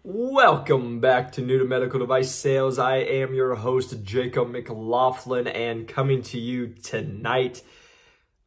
Welcome back to New to Medical Device Sales. I am your host, Jacob McLaughlin, and coming to you tonight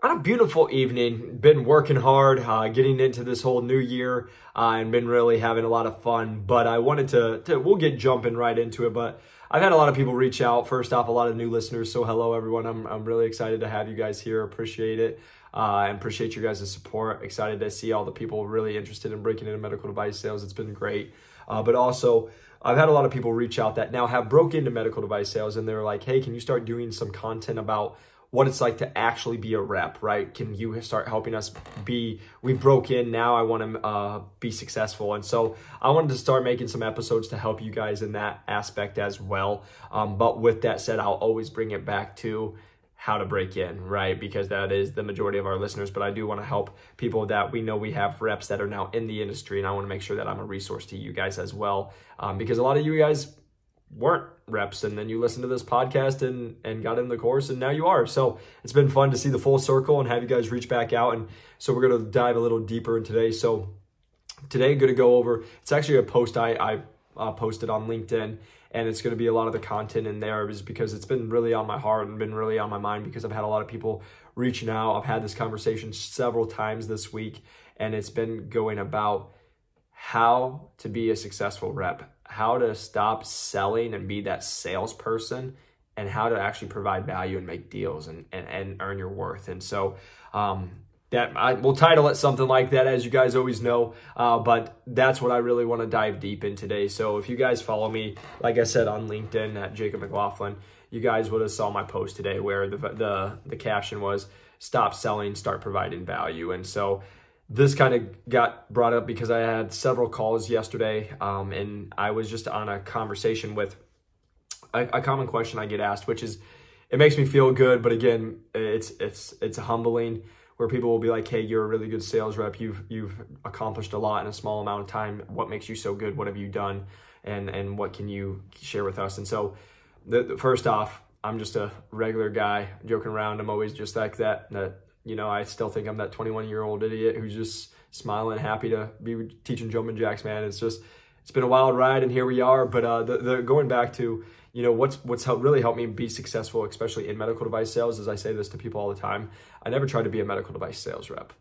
on a beautiful evening. Been working hard, getting into this whole new year, and been really having a lot of fun. But I wanted to we'll get jumping right into it, but I've had a lot of people reach out. First off, a lot of new listeners. So hello, everyone. I'm really excited to have you guys here. Appreciate it. And appreciate your guys' support. Excited to see all the people really interested in breaking into medical device sales. It's been great. But also, I've had a lot of people reach out that now have broke into medical device sales, and they're like, hey, can you start doing some content about what it's like to actually be a rep, right? Can you start helping us we broke in, now I want to be successful. And so I wanted to start making some episodes to help you guys in that aspect as well. But with that said, I'll always bring it back to how to break in, right? Because that is the majority of our listeners, but I do want to help people that we know we have reps that are now in the industry, and I want to make sure that I'm a resource to you guys as well. Because a lot of you guys weren't reps, and then you listened to this podcast and got in the course, and now you are. So it's been fun to see the full circle and have you guys reach back out. And so we're going to dive a little deeper in today. So today I'm going to go over, it's actually a post I posted on LinkedIn, and it's going to be a lot of the content in there is because it's been really on my heart and been really on my mind because I've had a lot of people reaching out. I've had this conversation several times this week, and it's been going about how to be a successful rep, how to stop selling and be that salesperson, and how to actually provide value and make deals and earn your worth. And so that I will title it something like that, as you guys always know, but that's what I really want to dive deep in today. So if you guys follow me, like I said, on LinkedIn at Jacob McLaughlin, you guys would have saw my post today where the caption was "Stop selling, start providing value." And so this kind of got brought up because I had several calls yesterday, and I was just on a conversation with a common question I get asked, which is, it makes me feel good, but again, it's humbling, where people will be like, hey, you're a really good sales rep. You've accomplished a lot in a small amount of time. What makes you so good? What have you done? And what can you share with us? And so first off, I'm just a regular guy joking around. I'm always just like that, you know, I still think I'm that 21-year-old idiot who's just smiling, happy to be teaching jumping jacks, man. It's been a wild ride, and here we are. But going back to, you know, what's really helped me be successful, especially in medical device sales, is I say this to people all the time. I never tried to be a medical device sales rep.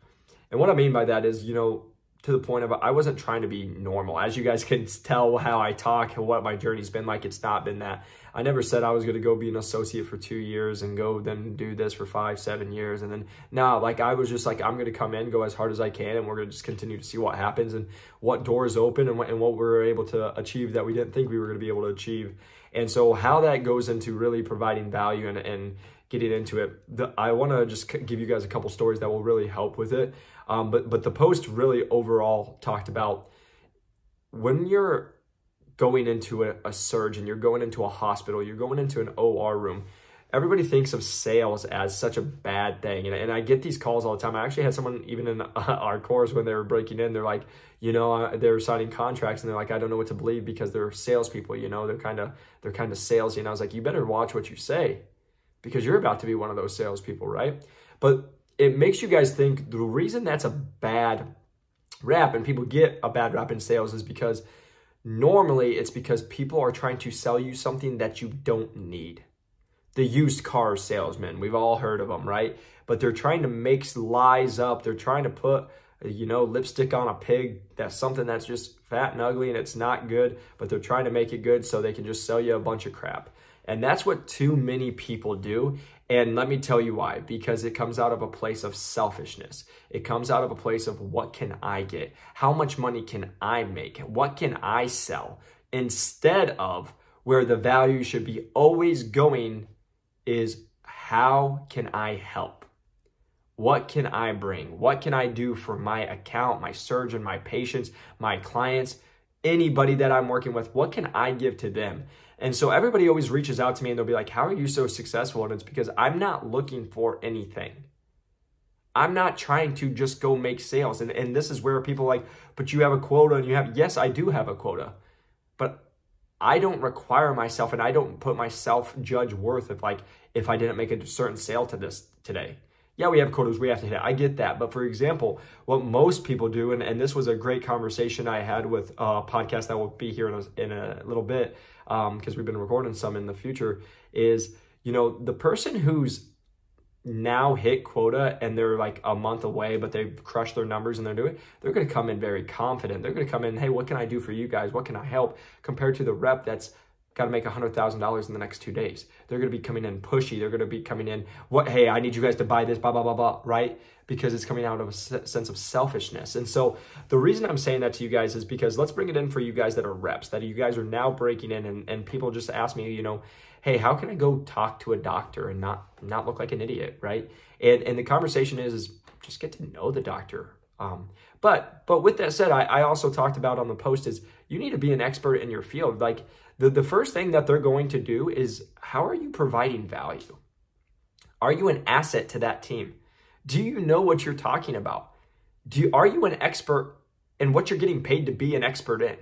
And what I mean by that is, you know, to the point of, I wasn't trying to be normal. As you guys can tell how I talk and what my journey's been like, it's not been that. I never said I was going to go be an associate for 2 years and go then do this for 5-7 years. And then now, like, I was just like, I'm going to come in, go as hard as I can, and we're going to just continue to see what happens and what doors open and what we're able to achieve that we didn't think we were going to be able to achieve. And so how that goes into really providing value and getting into it, I want to just give you guys a couple stories that will really help with it. But the post really overall talked about when you're going into a surgeon, you're going into a hospital, you're going into an OR room, everybody thinks of sales as such a bad thing. And I get these calls all the time. I actually had someone even in our course when they were breaking in, they're like, you know, they're signing contracts and they're like, I don't know what to believe because they're salespeople, you know, they're kind of salesy. And I was like, you better watch what you say, because you're about to be one of those salespeople, right? But it makes you guys think the reason that's a bad rap and people get a bad rap in sales is because normally it's because people are trying to sell you something that you don't need. The used car salesman, we've all heard of them, right? But they're trying to make lies up. They're trying to put, you know, lipstick on a pig. That's something that's just fat and ugly and it's not good, but they're trying to make it good so they can just sell you a bunch of crap. And that's what too many people do. And let me tell you why. Because it comes out of a place of selfishness. It comes out of a place of, what can I get? How much money can I make? What can I sell? Instead of where the value should be always going is, how can I help? What can I bring? What can I do for my account, my surgeon, my patients, my clients, anybody that I'm working with? What can I give to them? And so everybody always reaches out to me and they'll be like, how are you so successful? And it's because I'm not looking for anything. I'm not trying to just go make sales. And this is where people are like, but you have a quota and you have, yes, I do have a quota, but I don't require myself and I don't put myself judge worth of like, if I didn't make a certain sale to this today. Yeah, we have quotas, we have to hit it. I get that. But for example, what most people do, and this was a great conversation I had with a podcast that will be here in a little bit, because we've been recording some in the future, is, you know, the person who's now hit quota and they're like a month away, but they've crushed their numbers and they're going to come in very confident. They're going to come in, hey, what can I do for you guys? What can I help? Compared to the rep that's got to make $100,000 in the next 2 days. They're going to be coming in pushy. They're going to be coming in, hey, I need you guys to buy this, blah, blah, blah, blah, right? Because it's coming out of a sense of selfishness. And so the reason I'm saying that to you guys is because let's bring it in for you guys that are reps, that you guys are now breaking in, and people just ask me, you know, hey, how can I go talk to a doctor and not look like an idiot, right? And the conversation is just get to know the doctor. But with that said, I also talked about on the post is you need to be an expert in your field. Like the first thing that they're going to do is, how are you providing value? Are you an asset to that team? Do you know what you're talking about? Are you an expert in what you're getting paid to be an expert in,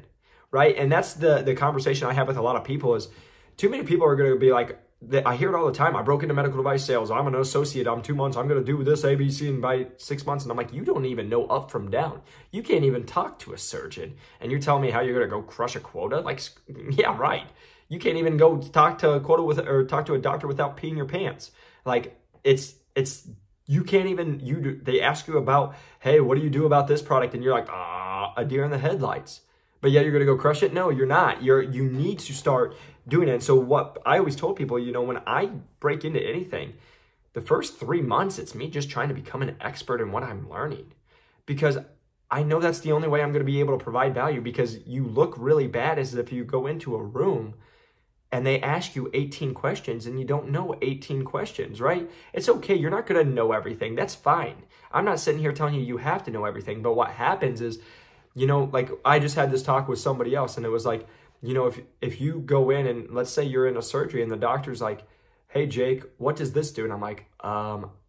right? And that's the conversation I have with a lot of people is, too many people are going to be like, I hear it all the time. I broke into medical device sales. I'm an associate. I'm 2 months. I'm going to do this ABC and by 6 months. And I'm like, you don't even know up from down. You can't even talk to a surgeon. And you're telling me how you're going to go crush a quota? Like, yeah, right. You can't even go talk to a quota or talk to a doctor without peeing your pants. Like you can't even, they ask you about, hey, what do you do about this product? And you're like, a deer in the headlights. But yeah, you're going to go crush it? No, you're not. You need to start doing it. And so what I always told people, you know, when I break into anything, the first 3 months, it's me just trying to become an expert in what I'm learning. Because I know that's the only way I'm going to be able to provide value, because you look really bad as if you go into a room and they ask you 18 questions and you don't know 18 questions, right? It's okay. You're not going to know everything. That's fine. I'm not sitting here telling you have to know everything. But what happens is, you know, like I just had this talk with somebody else, and it was like, you know, if you go in and let's say you're in a surgery and the doctor's like, hey, Jake, what does this do? And I'm like,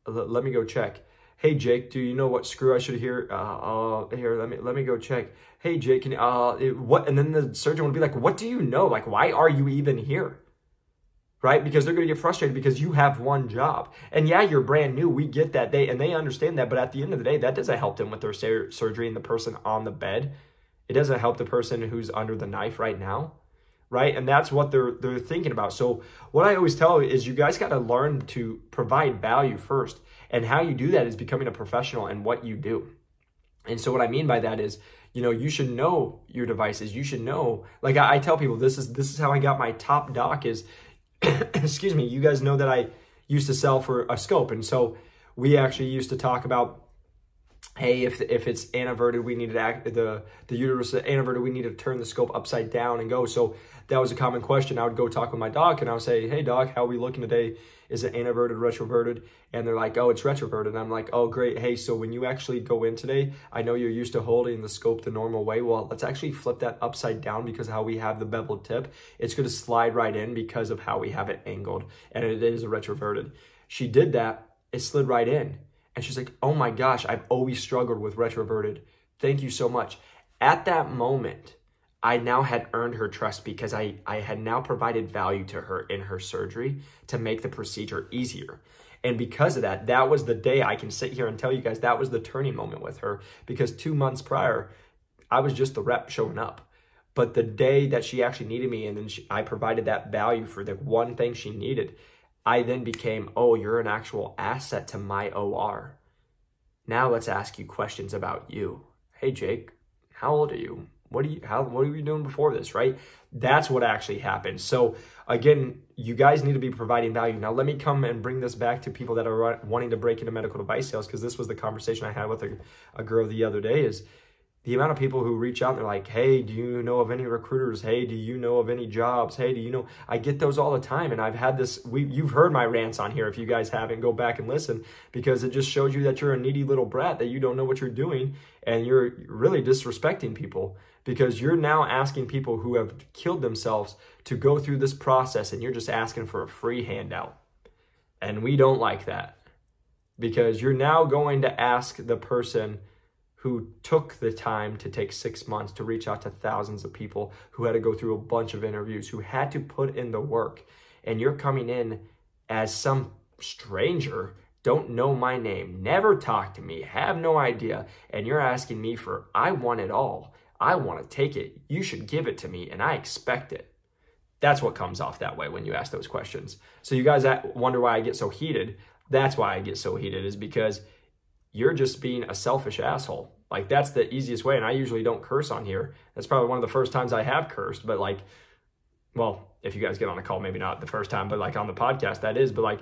let me go check. Hey, Jake, do you know what screw I should hear? Here, let me go check. Hey, Jake, what? And then the surgeon would be like, what do you know? Like, why are you even here? Right? Because they're going to get frustrated because you have one job. And yeah, you're brand new. We get that. They understand that. But at the end of the day, that doesn't help them with their surgery and the person on the bed. It doesn't help the person who's under the knife right now. Right? And that's what they're thinking about. So what I always tell is you guys got to learn to provide value first. And how you do that is becoming a professional in what you do. And so what I mean by that is, you know, you should know your devices. You should know, like I tell people, this is how I got my top doc is, excuse me, you guys know that I used to sell for a scope. And so we actually used to talk about, hey, if it's anteverted, we need to the uterus anteverted, we need to turn the scope upside down and go. So that was a common question. I would go talk with my doc and I would say, hey doc, how are we looking today? Is it anteverted, retroverted? And they're like, oh, it's retroverted. And I'm like, oh, great. Hey, so when you actually go in today, I know you're used to holding the scope the normal way. Well, let's actually flip that upside down, because how we have the beveled tip, it's going to slide right in because of how we have it angled. And it is a retroverted. She did that. It slid right in. And she's like, oh my gosh, I've always struggled with retroverted. Thank you so much. At that moment, I now had earned her trust, because I had now provided value to her in her surgery to make the procedure easier. And because of that, that was the day I can sit here and tell you guys that was the turning moment with her, because 2 months prior, I was just the rep showing up. But the day that she actually needed me, and then I provided that value for the one thing she needed, I then became, oh, you're an actual asset to my OR. Now let's ask you questions about you. Hey, Jake, how old are you? What were you doing before this, right? That's what actually happened. So again, you guys need to be providing value. Now let me come and bring this back to people that are wanting to break into medical device sales, because this was the conversation I had with a girl the other day, is the amount of people who reach out and they're like, hey, do you know of any recruiters? Hey, do you know of any jobs? Hey, do you know? I get those all the time. And I've had this, you've heard my rants on here. If you guys haven't, go back and listen, because it just shows you that you're a needy little brat, that you don't know what you're doing, and you're really disrespecting people, because you're now asking people who have killed themselves to go through this process, and you're just asking for a free handout. And we don't like that, because you're now going to ask the person who took the time to take 6 months to reach out to thousands of people, who had to go through a bunch of interviews, who had to put in the work, and you're coming in as some stranger don't know my name, never talk to me, have no idea, and you're asking me for, I want it all. I want to take it. You should give it to me, and I expect it. That's what comes off that way when you ask those questions. So you guys wonder why I get so heated. That's why I get so heated, is because you're just being a selfish asshole. Like, that's the easiest way, and I usually don't curse on here. That's probably one of the first times I have cursed, but like, well, if you guys get on a call, maybe not the first time, but like on the podcast, that is. But like,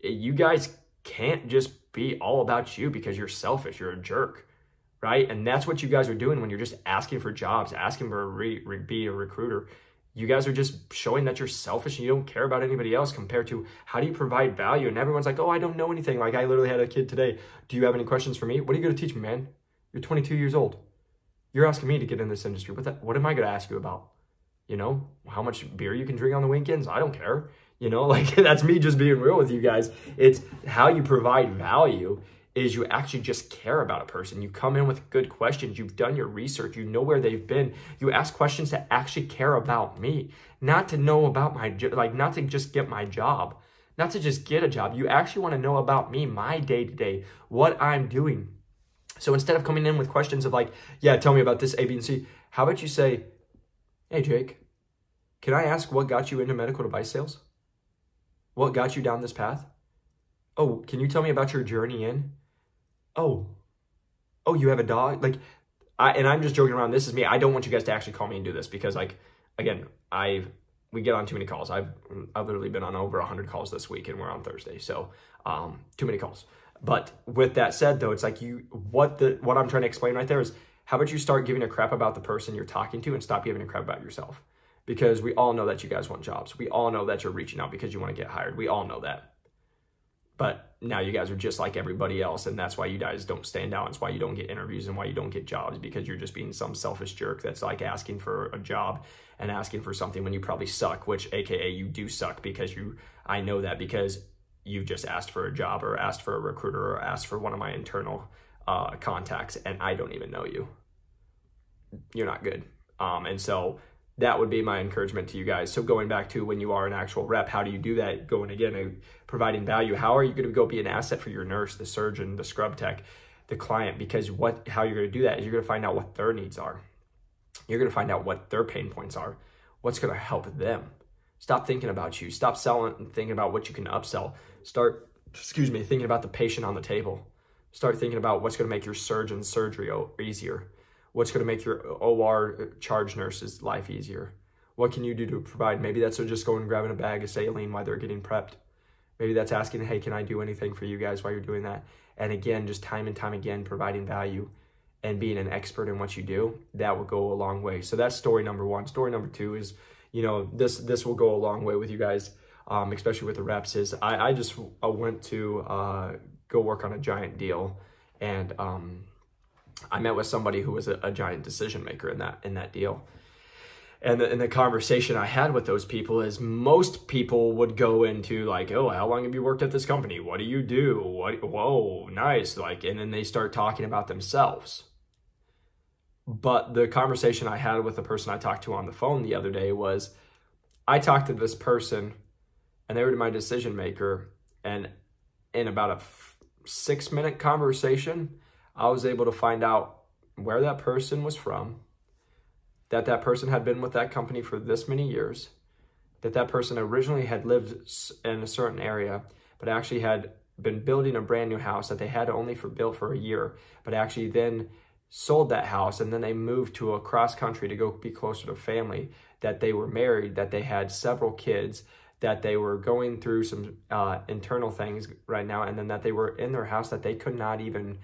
you guys can't just be all about you because you're selfish. You're a jerk, right? And that's what you guys are doing when you're just asking for jobs, asking for be a recruiter. You guys are just showing that you're selfish and you don't care about anybody else compared to how do you provide value? And everyone's like, oh, I don't know anything. Like, I literally had a kid today. Do you have any questions for me? What are you going to teach me, man? You're 22 years old. You're asking me to get in this industry. What am I going to ask you about? You know, how much beer you can drink on the weekends? I don't care. You know, like, that's me just being real with you guys. It's how you provide value is you actually just care about a person. You come in with good questions. You've done your research. You know where they've been. You ask questions to actually care about me, not to know about not to just get my job, not to just get a job. You actually want to know about me, my day-to-day, what I'm doing. So instead of coming in with questions of like, yeah, tell me about this A, B, and C, how about you say, hey, Jake, can I ask what got you into medical device sales? What got you down this path? Oh, can you tell me about your journey in? Oh, you have a dog? Like, I'm just joking around. This is me. I don't want you guys to actually call me and do this because, like, again, we get on too many calls. I've literally been on over 100 calls this week, and we're on Thursday, so too many calls. But with that said, though, it's like what I'm trying to explain right there is, how about you start giving a crap about the person you're talking to and stop giving a crap about yourself? Because we all know that you guys want jobs. We all know that you're reaching out because you want to get hired. We all know that. But now you guys are just like everybody else, and that's why you guys don't stand out. It's why you don't get interviews and why you don't get jobs, because you're just being some selfish jerk that's like asking for a job and asking for something when you probably suck, which AKA you do suck, because I know that because you've just asked for a job or asked for a recruiter or asked for one of my internal contacts, and I don't even know you. You're not good. And so that would be my encouragement to you guys. So going back to when you are an actual rep, how do you do that? Going again, providing value. How are you going to go be an asset for your nurse, the surgeon, the scrub tech, the client? Because how you're going to do that is you're going to find out what their needs are. You're going to find out what their pain points are. What's going to help them. Stop thinking about you. Stop selling and thinking about what you can upsell. Start, thinking about the patient on the table. Start thinking about what's going to make your surgeon's surgery easier. What's going to make your OR charge nurse's life easier? What can you do to provide? Maybe that's just going and grabbing a bag of saline while they're getting prepped. Maybe that's asking, hey, can I do anything for you guys while you're doing that? And again, just time and time again, providing value and being an expert in what you do, that will go a long way. So that's story number one. Story number two is, this will go a long way with you guys, especially with the reps, is I went to go work on a giant deal, and I met with somebody who was a giant decision maker in that deal. And the conversation I had with those people is, most people would go into like, oh, how long have you worked at this company? What do you do? Whoa, nice. Like, and then they start talking about themselves. But the conversation I had with the person I talked to on the phone the other day was, I talked to this person and they were my decision maker. And in about a 6-minute conversation, I was able to find out where that person was from, that person had been with that company for this many years, that person originally had lived in a certain area, but actually had been building a brand new house that they had only built for a year, but actually then sold that house, and then they moved to a cross country to go be closer to family, that they were married, that they had several kids, that they were going through some internal things right now, and then that they were in their house that they could not even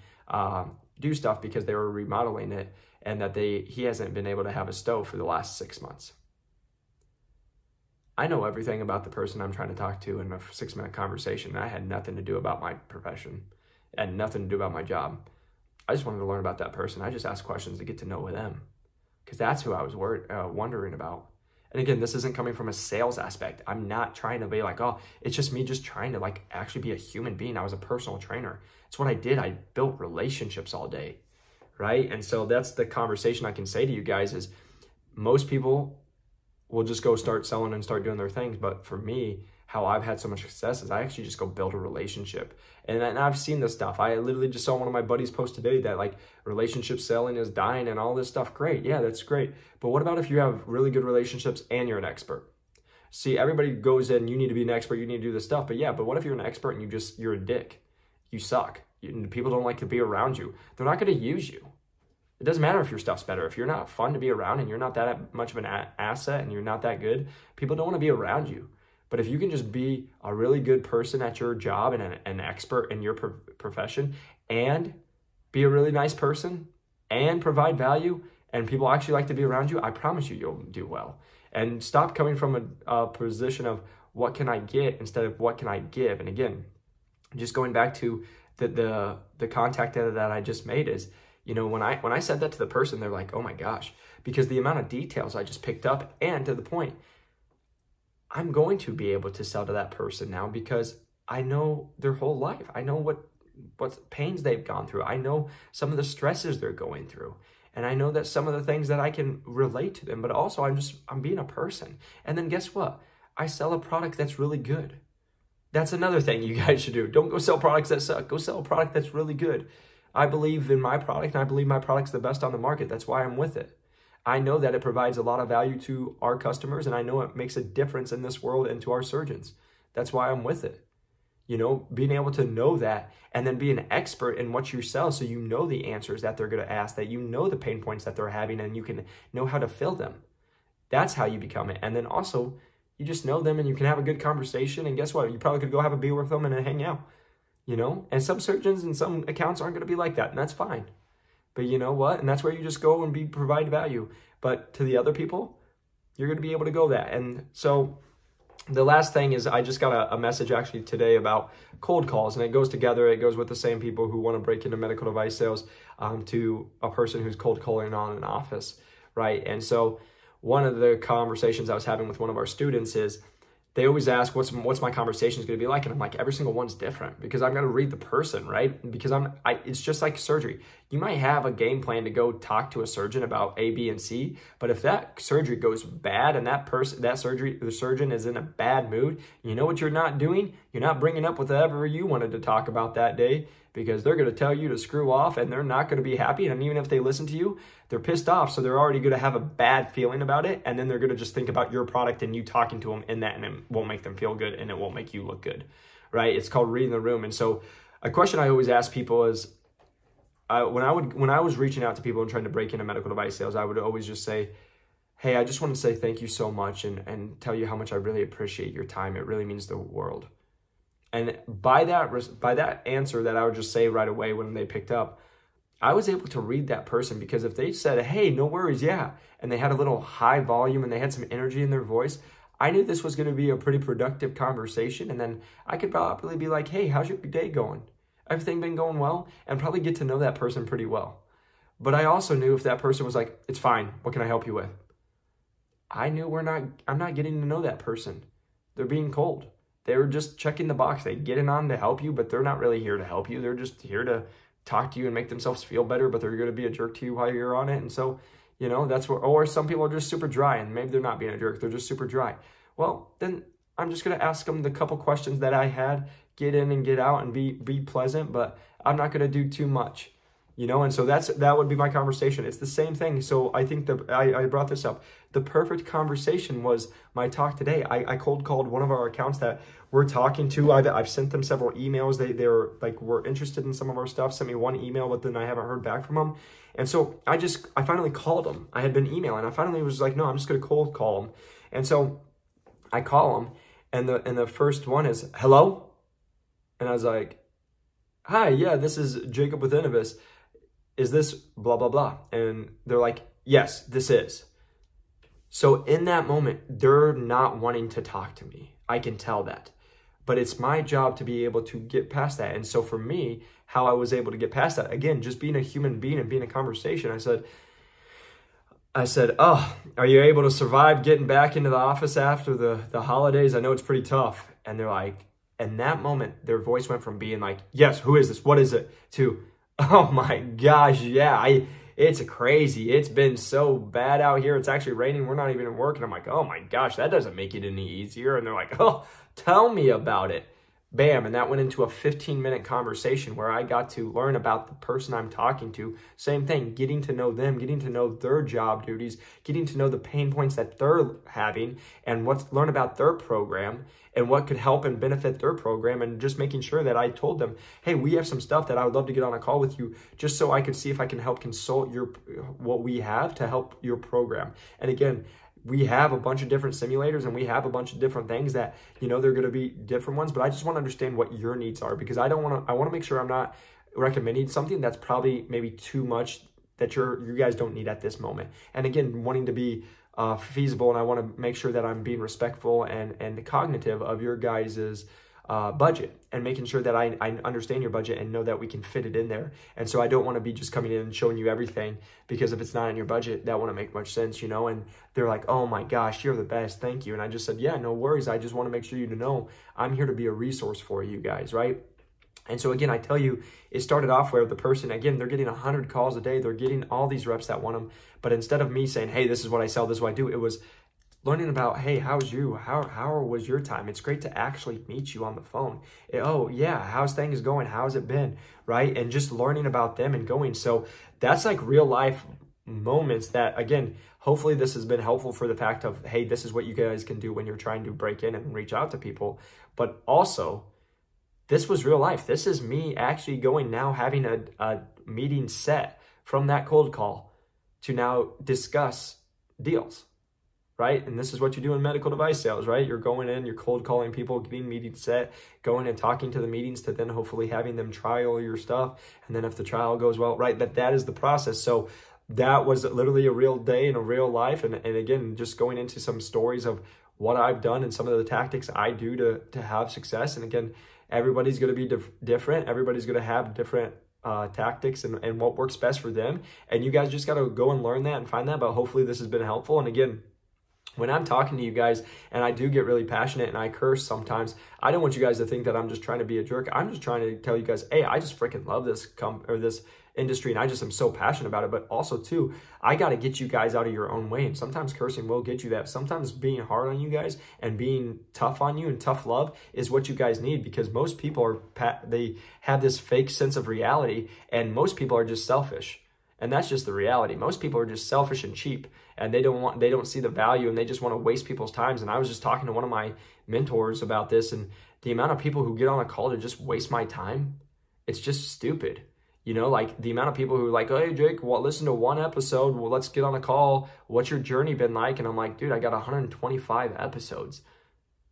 do stuff because they were remodeling it, and that he hasn't been able to have a stove for the last 6 months. I know everything about the person I'm trying to talk to in a 6-minute conversation. I had nothing to do about my profession and nothing to do about my job. I just wanted to learn about that person. I just asked questions to get to know them, because that's who I was wondering about. And again, this isn't coming from a sales aspect. I'm not trying to be like, oh, it's just me just trying to like actually be a human being. I was a personal trainer. It's what I did. I built relationships all day, right? And so that's the conversation I can say to you guys is, most people will just go start selling and start doing their things. But for me, how I've had so much success is I actually just go build a relationship. And I've seen this stuff. I literally just saw one of my buddies post today that like relationship selling is dying and all this stuff. Great. Yeah, that's great. But what about if you have really good relationships and you're an expert? See, everybody goes in, you need to be an expert, you need to do this stuff. But yeah, but what if you're an expert and you're a dick? You suck. People don't like to be around you. They're not going to use you. It doesn't matter if your stuff's better. If you're not fun to be around and you're not that much of an asset and you're not that good, people don't want to be around you. But if you can just be a really good person at your job and an expert in your profession and be a really nice person and provide value and people actually like to be around you, I promise you, you'll do well. And stop coming from a position of what can I get instead of what can I give. And again, just going back to the contact that I just made is, you know, when I said that to the person, they're like, oh my gosh, because the amount of details I just picked up, and to the point, I'm going to be able to sell to that person now because I know their whole life. I know what pains they've gone through. I know some of the stresses they're going through. And I know that some of the things that I can relate to them, but also I'm being a person. And then guess what? I sell a product that's really good. That's another thing you guys should do. Don't go sell products that suck. Go sell a product that's really good. I believe in my product and I believe my product's the best on the market. That's why I'm with it. I know that it provides a lot of value to our customers and I know it makes a difference in this world and to our surgeons. That's why I'm with it. You know, being able to know that and then be an expert in what you sell so you know the answers that they're going to ask, that you know the pain points that they're having and you can know how to fill them. That's how you become it. And then also, you just know them and you can have a good conversation. And guess what? You probably could go have a beer with them and hang out, you know? And some surgeons and some accounts aren't going to be like that, and that's fine. But you know what? And that's where you just go and provide value. But to the other people, you're going to be able to go that. And so the last thing is I just got a message actually today about cold calls, and it goes together. It goes with the same people who want to break into medical device sales to a person who's cold calling on an office, right? And so one of the conversations I was having with one of our students is they always ask, what's my conversations going to be like? And I'm like, every single one's different because I'm going to read the person, right? Because it's just like surgery. You might have a game plan to go talk to a surgeon about A, B, and C, but if that surgery goes bad and the surgeon is in a bad mood, you know what you're not doing? You're not bringing up whatever you wanted to talk about that day, because they're going to tell you to screw off and they're not going to be happy. And even if they listen to you, they're pissed off. So they're already going to have a bad feeling about it. And then they're going to just think about your product and you talking to them in that, and it won't make them feel good and it won't make you look good, right? It's called reading the room. And so a question I always ask people is, when I was reaching out to people and trying to break into medical device sales, I would always just say, hey, I just want to say thank you so much and tell you how much I really appreciate your time. It really means the world. And by that answer that I would just say right away when they picked up, I was able to read that person, because if they said, hey, no worries, yeah, and they had a little high volume and they had some energy in their voice, I knew this was going to be a pretty productive conversation. And then I could probably be like, hey, how's your day going? Everything been going well? And probably get to know that person pretty well. But I also knew if that person was like, it's fine, what can I help you with? I knew I'm not getting to know that person. They're being cold. They were just checking the box. They get in on to help you, but they're not really here to help you. They're just here to talk to you and make themselves feel better, but they're going to be a jerk to you while you're on it. And so, you know, that's where, or some people are just super dry and maybe they're not being a jerk. They're just super dry. Well, then I'm just going to ask them the couple questions that I had, get in and get out and be pleasant, but I'm not going to do too much. You know, and so that would be my conversation. It's the same thing. So I think I brought this up. The perfect conversation was my talk today. I cold called one of our accounts that we're talking to. I've sent them several emails. Were interested in some of our stuff, sent me one email, but then I haven't heard back from them. And so I finally called them. I had been emailing. I finally was like, no, I'm just going to cold call them. And so I call them, and the first one is, hello? And I was like, hi, yeah, this is Jacob with Innovis. Is this blah, blah, blah? And they're like, yes, this is. So in that moment, they're not wanting to talk to me. I can tell that. But it's my job to be able to get past that. And so for me, how I was able to get past that, again, just being a human being and being a conversation, I said, oh, are you able to survive getting back into the office after the holidays? I know it's pretty tough. And they're like, in that moment, their voice went from being like, yes, who is this? What is it? To, oh my gosh, yeah, It's crazy. It's been so bad out here. It's actually raining. We're not even working. I'm like, oh my gosh, that doesn't make it any easier. And they're like, oh, tell me about it. Bam. And that went into a 15-minute conversation where I got to learn about the person I'm talking to. Same thing, getting to know them, getting to know their job duties, getting to know the pain points that they're having, and learn about their program and what could help and benefit their program, and just making sure that I told them, hey, we have some stuff that I would love to get on a call with you just so I could see if I can help consult what we have to help your program. And again, we have a bunch of different simulators and we have a bunch of different things that, they're going to be different ones, but I just want to understand what your needs are, because I want to make sure I'm not recommending something that's probably maybe too much that you guys don't need at this moment. And again, wanting to be feasible, and I want to make sure that I'm being respectful and cognitive of your guys's budget, and making sure that I understand your budget and know that we can fit it in there. And so I don't want to be just coming in and showing you everything, because if it's not in your budget, that wouldn't make much sense, and they're like, oh my gosh, you're the best, thank you. And I just said, yeah, no worries. I just want to make sure you know I'm here to be a resource for you guys, right? And so again, I tell you, it started off where the person, again, they're getting 100 calls a day. They're getting all these reps that want them. But instead of me saying, hey, this is what I sell, this is what I do, it was learning about, hey, how was your time? It's great to actually meet you on the phone. Oh yeah, how's things going? How's it been? Right? And just learning about them and going. So that's like real life moments that, again, hopefully this has been helpful for the fact of, hey, this is what you guys can do when you're trying to break in and reach out to people. But also, this was real life. This is me actually going now, having a meeting set from that cold call to now discuss deals. Right? And this is what you do in medical device sales, right? You're going in, you're cold calling people, getting meetings set, going and talking to the meetings to then hopefully having them try all your stuff. And then if the trial goes well, right, that is the process. So that was literally a real day in a real life. And again, just going into some stories of what I've done and some of the tactics I do to have success. And again, everybody's going to be different. Everybody's going to have different tactics and what works best for them. And you guys just got to go and learn that and find that. But hopefully this has been helpful. And again, when I'm talking to you guys and I do get really passionate and I curse sometimes, I don't want you guys to think that I'm just trying to be a jerk. I'm just trying to tell you guys, hey, I just freaking love this industry and I just am so passionate about it. But also too, I got to get you guys out of your own way. And sometimes cursing will get you that. Sometimes being hard on you guys and being tough on you and tough love is what you guys need, because most people they have this fake sense of reality, and most people are just selfish. And that's just the reality. Most people are just selfish and cheap, and they don't see the value, and they just want to waste people's times. And I was just talking to one of my mentors about this, and the amount of people who get on a call to just waste my time, it's just stupid. Like the amount of people who are like, hey, Jake, listen to one episode. Well, let's get on a call. What's your journey been like? And I'm like, dude, I got 125 episodes.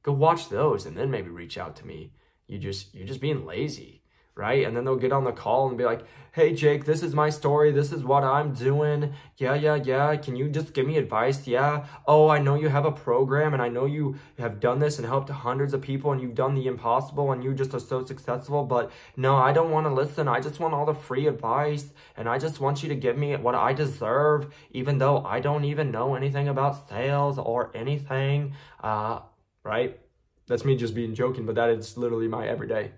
Go watch those and then maybe reach out to me. You're just being lazy. Right? And then they'll get on the call and be like, hey, Jake, this is my story. This is what I'm doing. Yeah. Can you just give me advice? Yeah. Oh, I know you have a program and I know you have done this and helped hundreds of people and you've done the impossible and you just are so successful. But no, I don't want to listen. I just want all the free advice and I just want you to give me what I deserve, even though I don't even know anything about sales or anything. Right? That's me just being joking, but that is literally my everyday.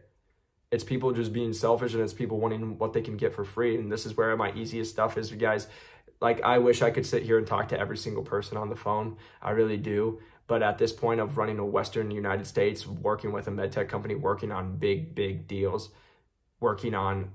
It's people just being selfish, and it's people wanting what they can get for free. And this is where my easiest stuff is, you guys. Like, I wish I could sit here and talk to every single person on the phone. I really do. But at this point of running a Western United States, working with a medtech company, working on big deals, working on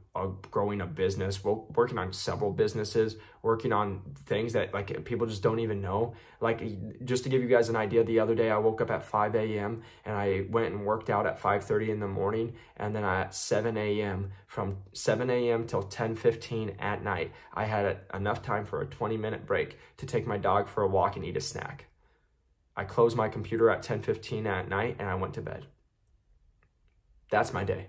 growing a business, working on several businesses, working on things that like people just don't even know. Like, just to give you guys an idea, the other day I woke up at 5 a.m. and I went and worked out at 5:30 in the morning, and then at 7 a.m. from 7 a.m. till 10:15 at night, I had enough time for a 20-minute break to take my dog for a walk and eat a snack. I closed my computer at 10:15 at night and I went to bed. That's my day.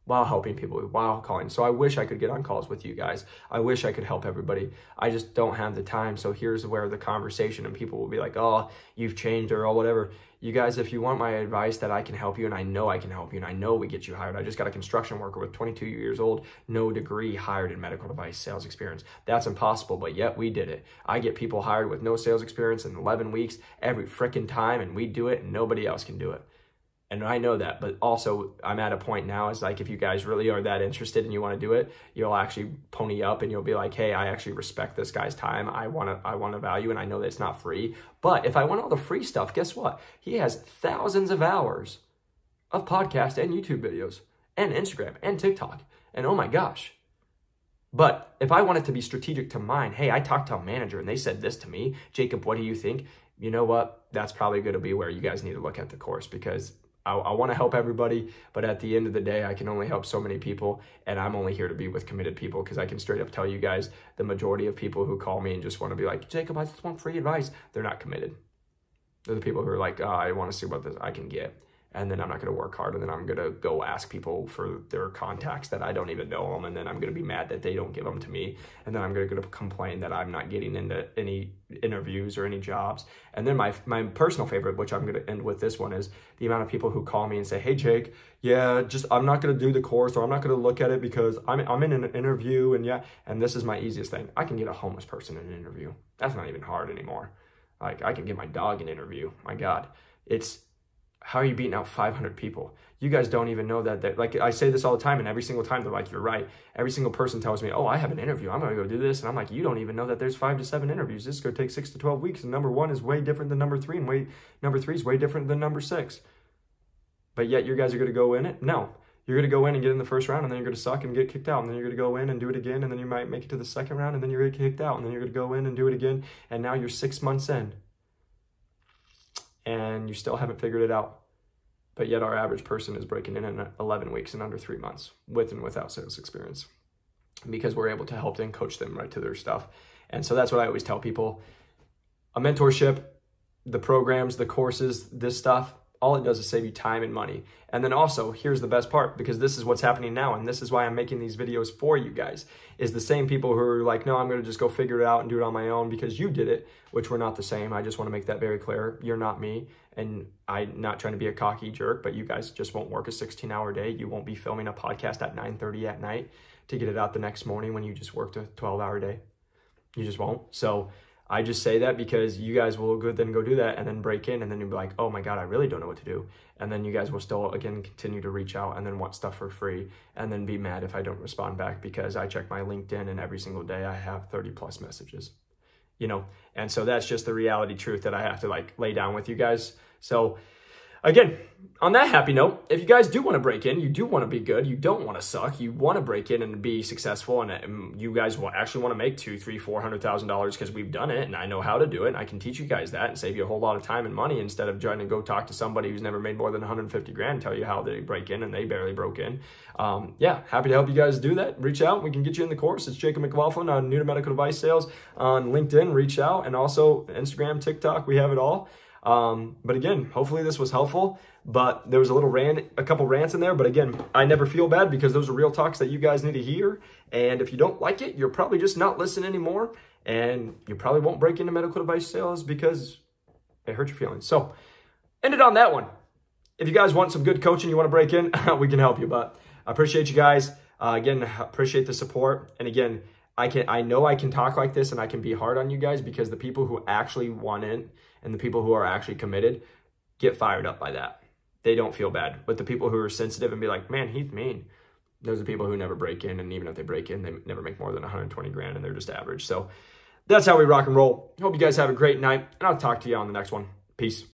While helping people, while calling. So I wish I could get on calls with you guys. I wish I could help everybody. I just don't have the time. So here's where the conversation, and people will be like, oh, you've changed or whatever. You guys, if you want my advice that I can help you, and I know I can help you, and I know we get you hired. I just got a construction worker with 22 years old, no degree, hired in medical device sales experience. That's impossible, but yet we did it. I get people hired with no sales experience in 11 weeks every freaking time, and we do it, and nobody else can do it. And I know that, but also I'm at a point now, is like, if you guys really are that interested and you want to do it, you'll actually pony up and you'll be like, hey, I actually respect this guy's time. I want to value, and I know that it's not free. But if I want all the free stuff, guess what? He has thousands of hours of podcast and YouTube videos and Instagram and TikTok. And oh my gosh. But if I want it to be strategic to mine, hey, I talked to a manager and they said this to me. Jacob, what do you think? You know what? That's probably going to be where you guys need to look at the course, because I want to help everybody, but at the end of the day, I can only help so many people, and I'm only here to be with committed people, because I can straight up tell you guys, the majority of people who call me and just want to be like, Jacob, I just want free advice, they're not committed. They're the people who are like, oh, I want to see what I can get, and then I'm not going to work hard, and then I'm going to go ask people for their contacts that I don't even know them, and then I'm going to be mad that they don't give them to me, and then I'm going to complain that I'm not getting into any interviews or any jobs. And then my personal favorite, which I'm going to end with this one, is the amount of people who call me and say, hey, Jake, yeah, I'm not going to do the course, or I'm not going to look at it because I'm in an interview, and this is my easiest thing. I can get a homeless person in an interview. That's not even hard anymore. Like, I can get my dog an interview. My God, how are you beating out 500 people? You guys don't even know that. Like, I say this all the time, and every single time they're like, you're right. Every single person tells me, oh, I have an interview, I'm going to go do this. And I'm like, you don't even know that there's 5 to 7 interviews. This is going to take 6 to 12 weeks. And number 1 is way different than number 3. And number 3 is way different than number 6. But yet you guys are going to go in it? No. You're going to go in and get in the first round, and then you're going to suck and get kicked out. And then you're going to go in and do it again. And then you might make it to the second round, and then you're going to get kicked out. And then you're going to go in and do it again. And now you're 6 months in, and you still haven't figured it out. But yet our average person is breaking in 11 weeks in under 3 months, with and without sales experience, because we're able to help them, coach them right to their stuff. And so that's what I always tell people. A mentorship, the programs, the courses, this stuff, all it does is save you time and money. And then also, here's the best part, because this is what's happening now, and this is why I'm making these videos for you guys, is the same people who are like, no, I'm going to just go figure it out and do it on my own because you did it, which we're not the same. I just want to make that very clear. You're not me, and I'm not trying to be a cocky jerk, but you guys just won't work a 16-hour day. You won't be filming a podcast at 9:30 at night to get it out the next morning when you just worked a 12-hour day. You just won't. So I just say that because you guys will then go do that and then break in, and then you'll be like, oh my God, I really don't know what to do. And then you guys will still, again, continue to reach out and then want stuff for free, and then be mad if I don't respond back, because I check my LinkedIn and every single day I have 30 plus messages, and so that's just the reality truth that I have to lay down with you guys. So again, on that happy note, if you guys do want to break in, you do want to be good, you don't want to suck, you want to break in and be successful, and you guys will actually want to make $200,000, $300,000, $400,000, because we've done it and I know how to do it, and I can teach you guys that and save you a whole lot of time and money, instead of trying to go talk to somebody who's never made more than 150 grand and tell you how they break in and they barely broke in. Yeah, happy to help you guys do that. Reach out, we can get you in the course. It's Jacob McLaughlin on New to Medical Device Sales on LinkedIn. Reach out, and also Instagram, TikTok, we have it all. But again, hopefully this was helpful, but there was a couple rants in there, but again, I never feel bad, because those are real talks that you guys need to hear. And if you don't like it, you're probably just not listening anymore, and you probably won't break into medical device sales because it hurt your feelings. So ended on that one. If you guys want some good coaching, you want to break in, we can help you, but I appreciate you guys. Again, appreciate the support. And again, I know I can talk like this and I can be hard on you guys, because the people who actually want in and the people who are actually committed get fired up by that. They don't feel bad. But the people who are sensitive and be like, man, he's mean, those are people who never break in. And even if they break in, they never make more than 120 grand and they're just average. So that's how we rock and roll. Hope you guys have a great night, and I'll talk to you on the next one. Peace.